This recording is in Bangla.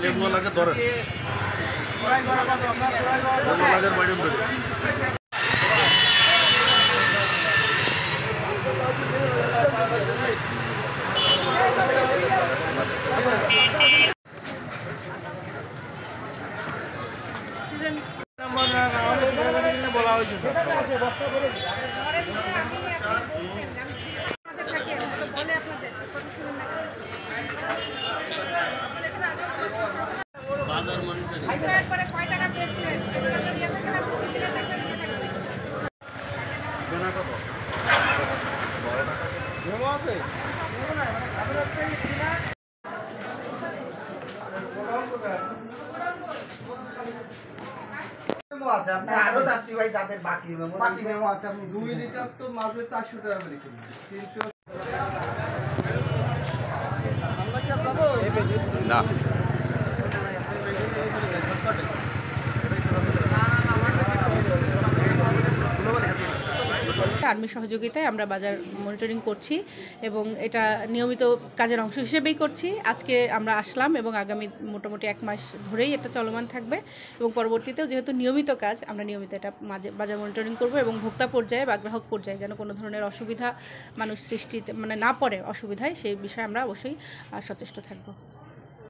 লেবু লাগে ধরে বলা হয়েছে আছে আপনি আরো জাস্টিফাই যাদের বাকি মেমো আছে আপনি 2 লিটার তো মাঝে 400 টাকা করে কিলো 300 না আর্মির সহযোগিতায় আমরা বাজার মনিটরিং করছি এবং এটা নিয়মিত কাজের অংশ হিসেবেই করছি। আজকে আমরা আসলাম এবং আগামী মোটামুটি 1 মাস ধরেই এটা চলমান থাকবে এবং পরবর্তীতেও যেহেতু নিয়মিত কাজ আমরা নিয়মিত এটা বাজার মনিটরিং করব এবং ভোক্তা পর্যায়ে বা গ্রাহক পর্যায়ে যেন কোনো ধরনের অসুবিধা মানুষ সৃষ্টিতে না পড়ে অসুবিধায় সেই বিষয়ে আমরা অবশ্যই সচেষ্ট থাকব।